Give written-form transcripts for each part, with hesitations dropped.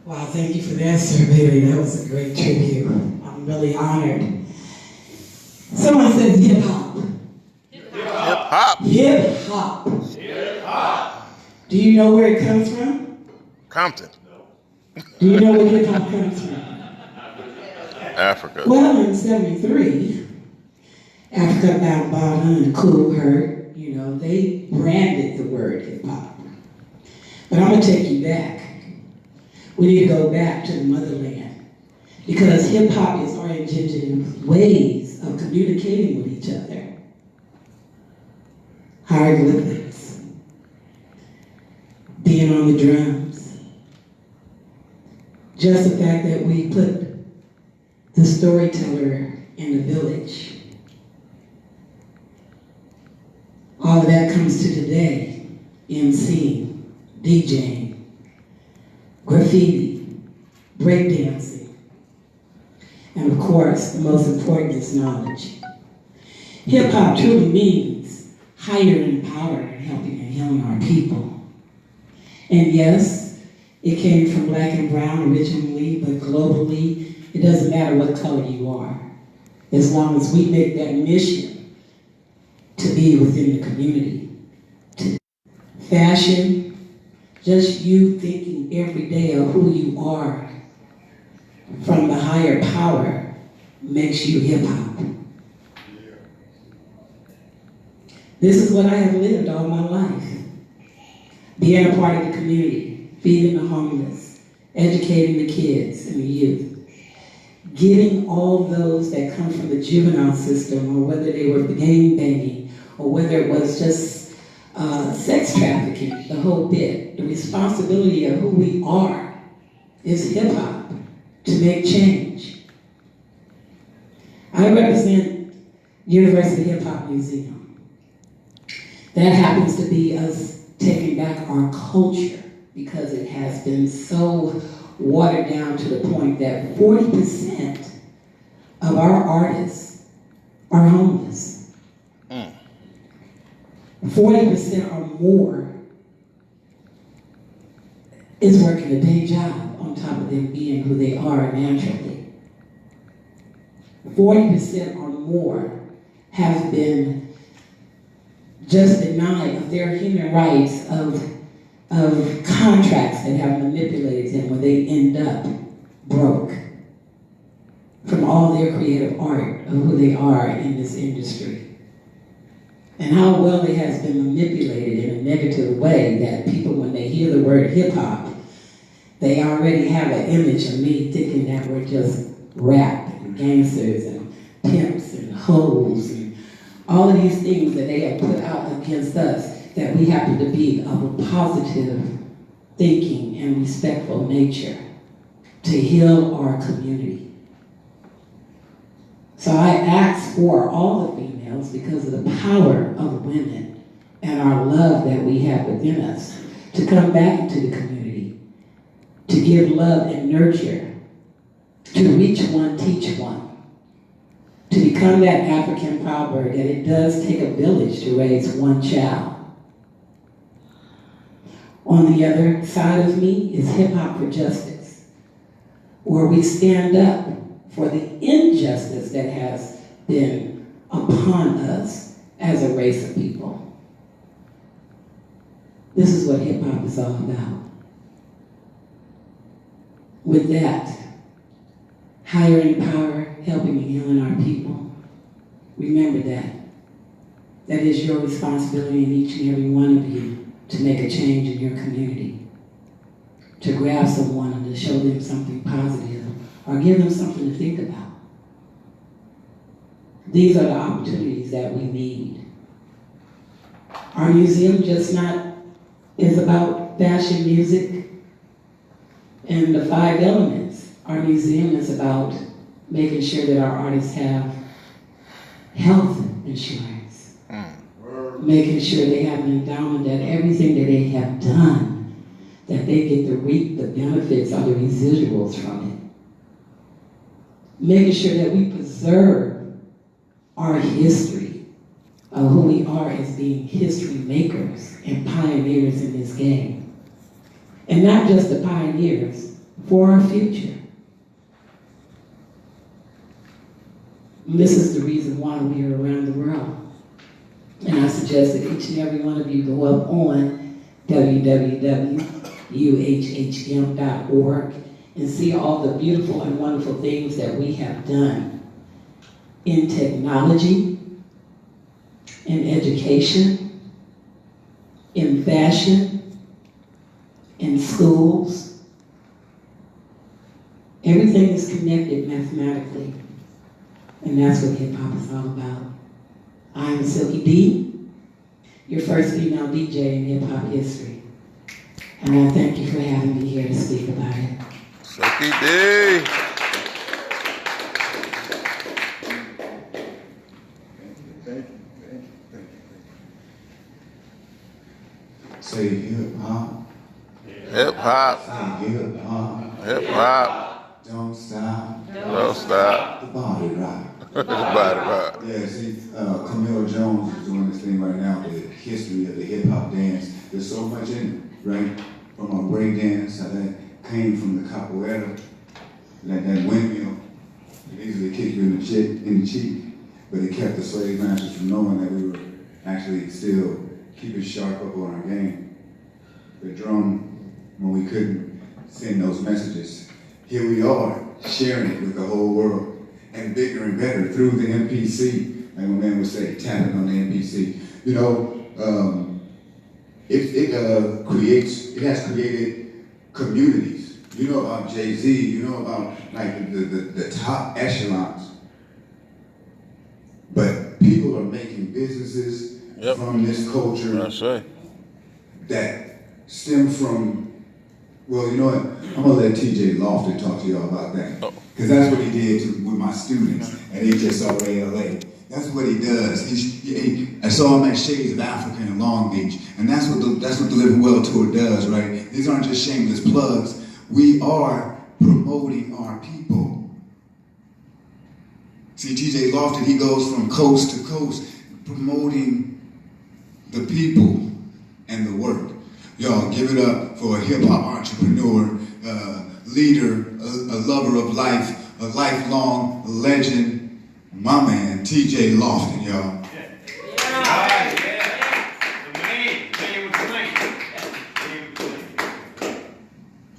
Wow, thank you for that, Sir Bailey. That was a great tribute. I'm really honored. Someone says hip hop. Hip hop. Hip hop. Do you know where it comes from? Compton. Do you know where hip hop comes from? Africa. Well, in '73, Africa Bambaataa and Kool Herc, they branded the word hip hop. But I'm going to take you back. We need to go back to the motherland because hip hop is oriented in ways of communicating with each other. Hieroglyphics, being on the drums, just the fact that we put the storyteller in the village. All of that comes to today, MCing, DJing, graffiti, breakdancing, and of course, the most important is knowledge. Hip hop truly means higher in power and helping and healing our people. And yes, it came from black and brown originally, but globally, it doesn't matter what color you are, as long as we make that mission to be within the community. Fashion, just you thinking every day of who you are from the higher power makes you hip hop. This is what I have lived all my life. Being a part of the community, feeding the homeless, educating the kids and the youth, getting all those that come from the juvenile system, or whether they were gang banging, or whether it was just sex trafficking, the whole bit. The responsibility of who we are is hip hop to make change. I represent University Hip Hop Museum. That happens to be us taking back our culture because it has been so watered down to the point that 40% of our artists are homeless. 40% or more is working a day job on top of them being who they are naturally. 40% or more have been just denied of their human rights of contracts that have manipulated them where they end up broke from all their creative art of who they are in this industry. And how well it has been manipulated in a negative way that people, when they hear the word hip hop, they already have an image of me thinking that we're just rap and gangsters and pimps and hoes and all of these things that they have put out against us, that we happen to be of a positive thinking and respectful nature to heal our community. So I ask for all the females, because of the power of women and our love that we have within us, to come back into the community, to give love and nurture, to reach one, teach one, to become that African proverb that it does take a village to raise one child. On the other side of me is Hip Hop for Justice, where we stand up for the injustice that has been upon us as a race of people. This is what hip hop is all about. With that, higher in power, helping and healing our people, remember that. That is your responsibility in each and every one of you to make a change in your community, to grab someone and to show them something positive or give them something to think about. These are the opportunities that we need. Our museum just not is about fashion, music, and the 5 elements. Our museum is about making sure that our artists have health insurance, making sure they have an endowment that everything that they have done, that they get to reap the benefits or the residuals from it. Making sure that we preserve our history of who we are as being history makers and pioneers in this game. And not just the pioneers, for our future. And this is the reason why we are around the world. And I suggest that each and every one of you go up on www.uhhm.org and see all the beautiful and wonderful things that we have done in technology, in education, in fashion, in schools. Everything is connected mathematically, and that's what hip hop is all about. I am Silky D, your first female DJ in hip hop history, and I thank you for having me here to speak about it. Silky D. Thank you. Say hip hop. Hip hop. Say hip hop. Hip hop. Don't stop. Don't stop. The body rock. Body rock. Yeah, see, Camille Jones is doing this thing right now, the history of the hip hop dance. There's so much in it, right? From our break dance, how that came from the capoeira, that windmill. It easily kick you in the cheek, but it kept the slave masters from knowing that we were actually still keeping sharp up on our game. The drum, when we couldn't send those messages. Here we are, sharing it with the whole world, and bigger and better through the MPC. Like my man would say, tapping on the MPC. You know, it has created communities. You know about Jay-Z, you know about like the top echelons. But people are making businesses from this culture That's right. that stem from, well, you know what? I'm gonna let TJ Lofton talk to y'all about that. Because that's what he did with my students at HSRA-LA. That's what he does. I saw him at Shades of Africa in Long Beach, and that's what the Living Well Tour does, right? These aren't just shameless plugs. We are promoting our people. See, TJ Lofton, he goes from coast to coast, promoting the people and the work. Y'all, give it up for a hip-hop entrepreneur, leader, a lover of life, a lifelong legend, my man, TJ Lofton, y'all.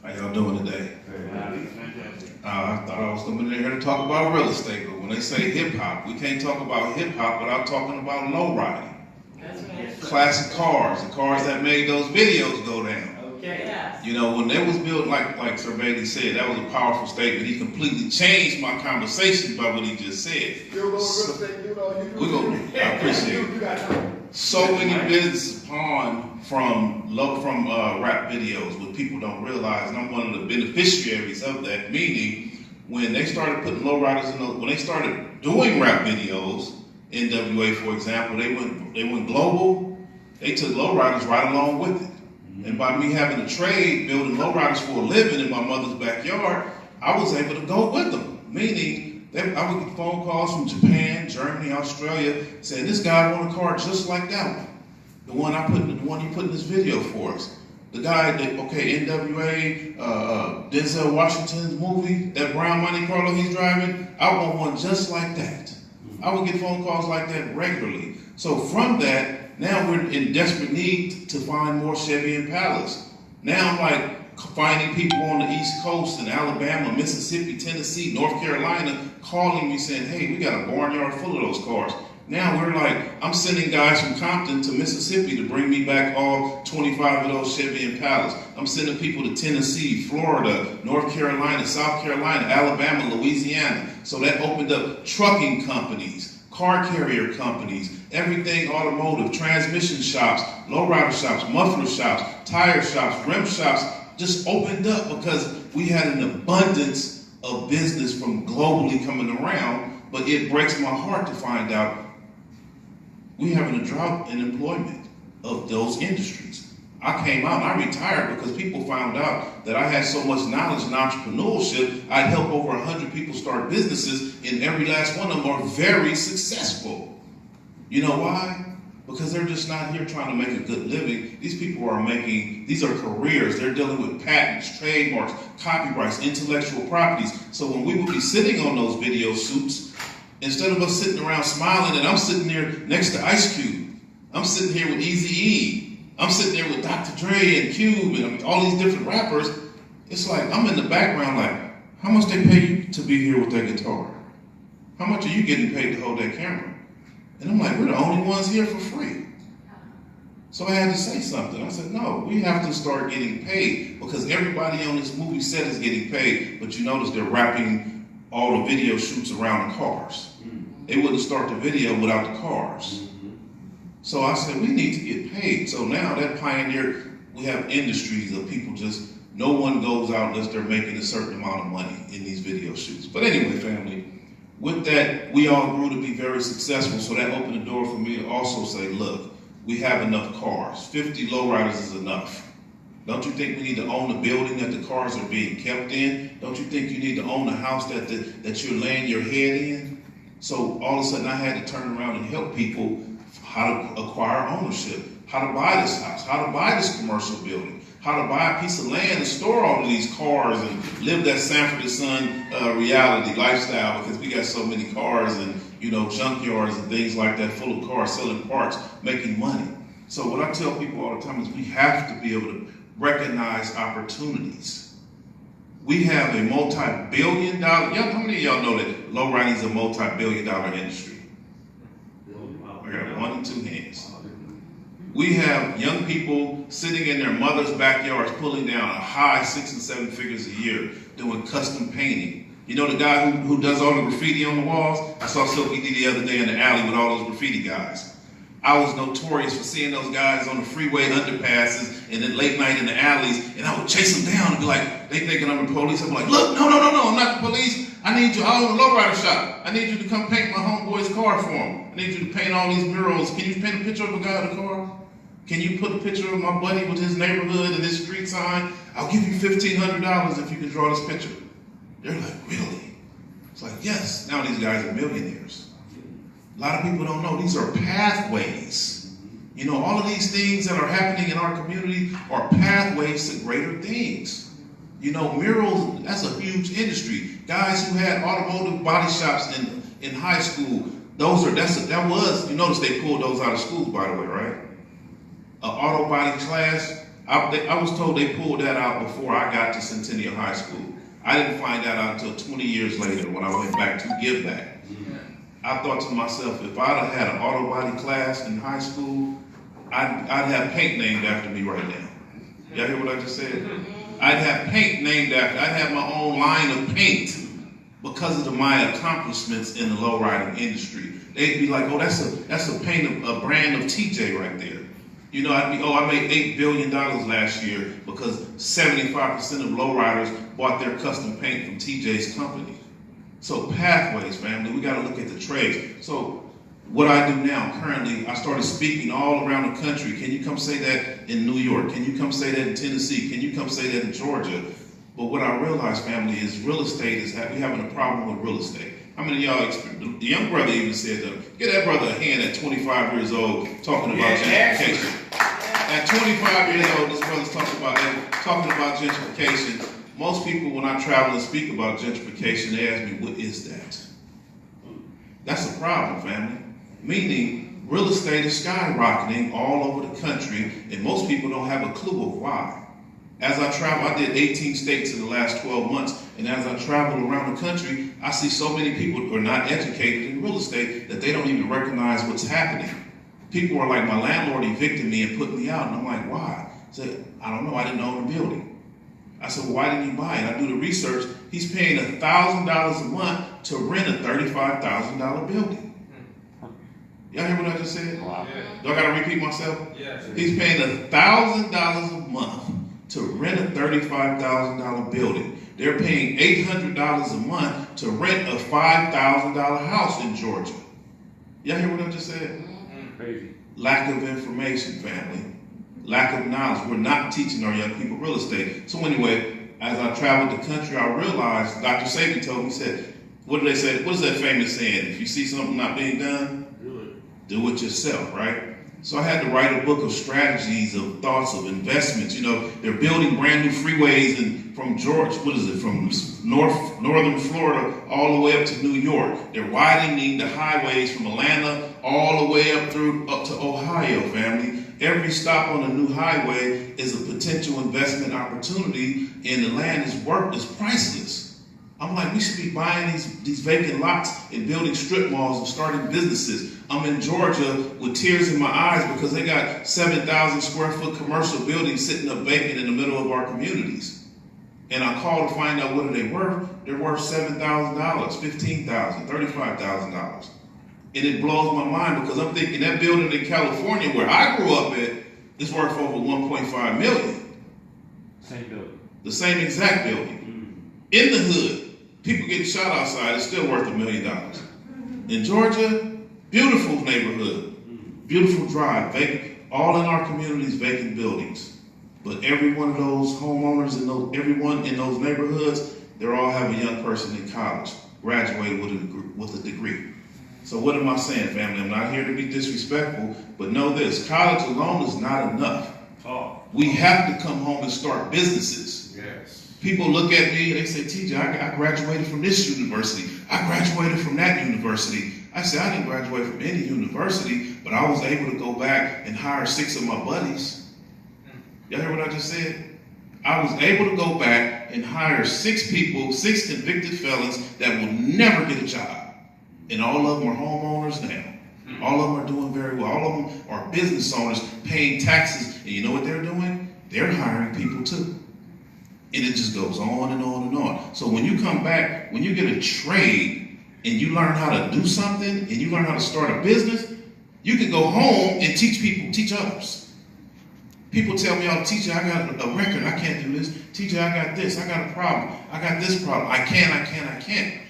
How y'all doing today? I thought I was coming in here to talk about real estate, but when they say hip-hop, we can't talk about hip-hop without talking about low riding. Classic cars, the cars that made those videos go down. You know, when they was built, like Sir Bailey said, that was a powerful statement. He completely changed my conversation by what he just said. I appreciate it. So many businesses spawn from rap videos, what people don't realize, and I'm one of the beneficiaries of that. Meaning, when they started putting lowriders in when they started doing rap videos, NWA, for example, they went global. They took lowriders right along with it. And by me having a trade, building lowriders for a living in my mother's backyard, I was able to go with them. Meaning, I would get phone calls from Japan, Germany, Australia, saying this guy want a car just like that one. The one he put in this video for us. The guy that, NWA, Denzel Washington's movie, that brown Monte Carlo he's driving, I want one just like that. I would get phone calls like that regularly. So from that, now we're in desperate need to find more Chevy Impalas. Now I'm like finding people on the East Coast in Alabama, Mississippi, Tennessee, North Carolina, calling me saying, hey, we got a barnyard full of those cars. Now we're like, I'm sending guys from Compton to Mississippi to bring me back all 25 of those Chevy Impalas. I'm sending people to Tennessee, Florida, North Carolina, South Carolina, Alabama, Louisiana. So that opened up trucking companies, car carrier companies, everything automotive, transmission shops, lowrider shops, muffler shops, tire shops, rim shops, just opened up because we had an abundance of business from globally coming around. But it breaks my heart to find out we're having a drought in employment of those industries. I came out and I retired because people found out that I had so much knowledge in entrepreneurship. I'd helped over 100 people start businesses, and every last one of them are very successful. You know why? because they're just not here trying to make a good living. These people are these are careers. They're dealing with patents, trademarks, copyrights, intellectual properties. So when we would be sitting on those video shoots, instead of us sitting around smiling, and I'm sitting there next to Ice Cube, I'm sitting here with Eazy-E, I'm sitting there with Dr. Dre and Cube and all these different rappers, it's like I'm in the background like, how much they pay you to be here with that guitar? How much are you getting paid to hold that camera? And I'm like, we're the only ones here for free. So I had to say something. I said, no, we have to start getting paid, because everybody on this movie set is getting paid, but you notice they're wrapping all the video shoots around the cars. They wouldn't start the video without the cars. So I said, we need to get paid. So now that pioneered, we have industries of people just, no one goes out unless they're making a certain amount of money in these video shoots. But anyway, family, with that, we all grew to be very successful. So that opened the door for me to also say, look, we have enough cars. 50 lowriders is enough. Don't you think we need to own the building that the cars are being kept in? Don't you think you need to own the house that you're laying your head in? So all of a sudden I had to turn around and help people how to acquire ownership, how to buy this house, how to buy this commercial building, how to buy a piece of land and store all of these cars and live that Sanford and Son reality lifestyle, because we got so many cars and junkyards and things like that full of cars, selling parts, making money. So what I tell people all the time is we have to be able to recognize opportunities. We have a multi-billion-dollar, how many of y'all know that lowriding is a multi-billion-dollar industry? I got 1 and 2 hands. We have young people sitting in their mother's backyards pulling down a high 6 and 7 figures a year doing custom painting. You know the guy who does all the graffiti on the walls? I saw Silky D the other day in the alley with all those graffiti guys. I was notorious for seeing those guys on the freeway underpasses and then late night in the alleys, and I would chase them down and be like, they thinking I'm the police. I'm like, look, no, I'm not the police. I need you, I own a lowrider shop. I need you to come paint my homeboy's car for him. I need you to paint all these murals. Can you paint a picture of a guy in a car? Can you put a picture of my buddy with his neighborhood and his street sign? I'll give you $1,500 if you can draw this picture. They're like, really? It's like, yes. Now these guys are millionaires. A lot of people don't know these are pathways. All of these things that are happening in our community are pathways to greater things. Murals, that's a huge industry. Guys who had automotive body shops in high school, you notice they pulled those out of schools, by the way, right? An auto body class, I was told they pulled that out before I got to Centennial High School. I didn't find that out until 20 years later when I went back to give back. I thought to myself, if I'd have had an auto body class in high school, I'd have paint named after me right now. Y'all hear what I just said? I'd have paint named after, I'd have my own line of paint because of my accomplishments in the lowriding industry. They'd be like, oh, that's a brand of TJ right there. I made $8 billion last year because 75% of lowriders bought their custom paint from TJ's company. So pathways, family, we got to look at the trades. So what I do now, currently, I started speaking all around the country. Can you come say that in New York? Can you come say that in Tennessee? Can you come say that in Georgia? But what I realized, family, is real estate is we're having a problem with real estate. How many of y'all, the young brother even said, get that brother a hand at 25 years old talking about gentrification. At 25 years old, this brother's talking about gentrification. Most people, when I travel and speak about gentrification, they ask me, what is that? That's a problem, family. Meaning, real estate is skyrocketing all over the country, and most people don't have a clue of why. As I travel, I did 18 states in the last 12 months, and as I travel around the country, I see so many people who are not educated in real estate that they don't even recognize what's happening. People are like, my landlord evicted me and put me out, and I'm like, why? I said, I don't know, I didn't own the building. I said, well, why didn't you buy it? I do the research. He's paying $1,000 a month to rent a $35,000 building. Y'all hear what I just said? Wow. Do I got to repeat myself? Yes. He's paying $1,000 a month to rent a $35,000 building. They're paying $800 a month to rent a $5,000 house in Georgia. Y'all hear what I just said? Crazy. Lack of information, family. Lack of knowledge. We're not teaching our young people real estate. So anyway, as I traveled the country, I realized, Dr. Saban told me, he said, what do they say? What is that famous saying? If you see something not being done, do it yourself, right? So I had to write a book of strategies, of thoughts, of investments. You know, they're building brand new freeways from northern Florida all the way up to New York. They're widening the highways from Atlanta all the way up to Ohio, family. Every stop on a new highway is a potential investment opportunity, and the land is priceless. I'm like, we should be buying these vacant lots and building strip malls and starting businesses. I'm in Georgia with tears in my eyes because they got 7,000 square foot commercial buildings sitting up vacant in the middle of our communities. And I called to find out what are they worth. They're worth $7,000, $15,000, $35,000. And it blows my mind because I'm thinking that building in California where I grew up at is worth over 1.5 million. Same building. The same exact building. In the hood. People getting shot outside, it's still worth $1 million. In Georgia, beautiful neighborhood, beautiful drive, vacant, all in our communities, vacant buildings. But every one of those homeowners and everyone in those neighborhoods, they all have a young person in college, graduated with a degree. So what am I saying, family? I'm not here to be disrespectful, but know this, college alone is not enough. We have to come home and start businesses. Yes. People look at me and they say, TJ, I graduated from this university. I graduated from that university. I said, I didn't graduate from any university, but I was able to go back and hire 6 of my buddies. Y'all hear what I just said? I was able to go back and hire 6 people, 6 convicted felons that will never get a job. And all of them are homeowners now. All of them are doing very well. All of them are business owners paying taxes. And you know what they're doing? They're hiring people too. And it just goes on and on and on. So when you come back, when you get a trade and you learn how to do something and you learn how to start a business, you can go home and teach others. People tell me, oh, teacher, I got a record. I can't do this. Teacher, I got this. I got a problem. I got this problem. I can't.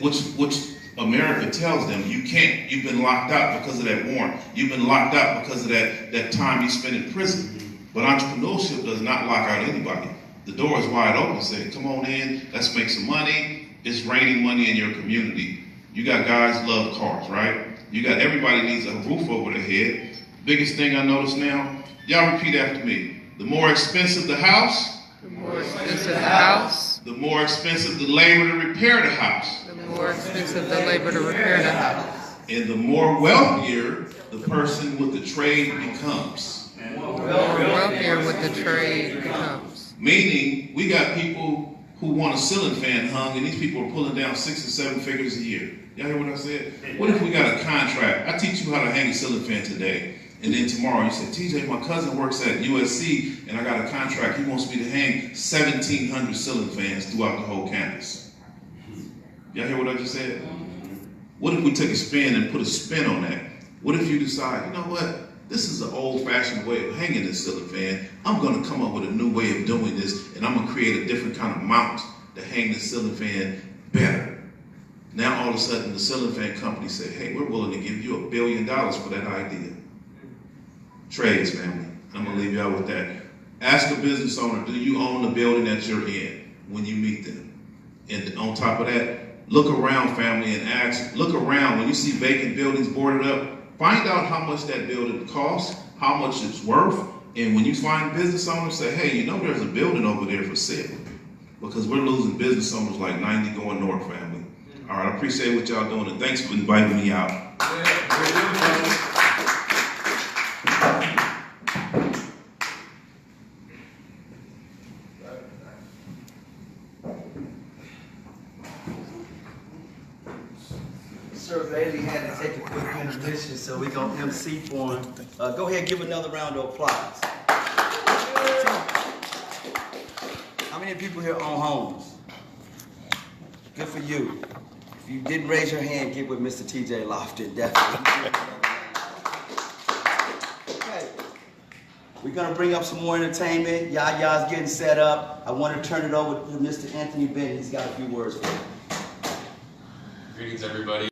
Which America tells them, you can't. You've been locked out because of that warrant. You've been locked out because of that time you spent in prison. But entrepreneurship does not lock out anybody. The door is wide open. Say, come on in, let's make some money. It's raining money in your community. You got guys who love cars, right? You got everybody needs a roof over their head. Biggest thing I notice now, y'all repeat after me. The more expensive the house, the more expensive the house, the more expensive the labor to repair the house. the more expensive the labor to repair the house. And the more wealthier the person with the trade becomes. The more wealthier with the trade becomes. Meaning, we got people who want a ceiling fan hung, and these people are pulling down 6 or 7 figures a year. Y'all hear what I said? What if we got a contract? I teach you how to hang a ceiling fan today, and then tomorrow you say, TJ, my cousin works at USC, and I got a contract. He wants me to hang 1,700 ceiling fans throughout the whole campus. Y'all hear what I just said? What if we take a spin and put a spin on that? What if you decide, you know what? This is an old-fashioned way of hanging this ceiling fan. I'm going to come up with a new way of doing this, and I'm going to create a different kind of mount to hang the ceiling fan better. Now, all of a sudden, the ceiling fan company say, hey, we're willing to give you $1 billion for that idea. Trades, family. I'm going to leave y'all with that. Ask a business owner, do you own the building that you're in when you meet them? And on top of that, look around, family, and ask, look around. When you see vacant buildings boarded up, find out how much that building costs, how much it's worth, and when you find business owners, say, hey, you know there's a building over there for sale. Because we're losing business owners like 90 going north, family. All right, I appreciate what y'all doing, and thanks for inviting me out. Sir Bailey had to take a quick intermission, so we're going to MC for him. Go ahead and give another round of applause. How many people here own homes? Good for you. If you didn't raise your hand, get with Mr. TJ Lofton, definitely. Okay. We're going to bring up some more entertainment. Yaya's getting set up. I want to turn it over to Mr. Anthony Bennett. He's got a few words for you. Greetings, everybody.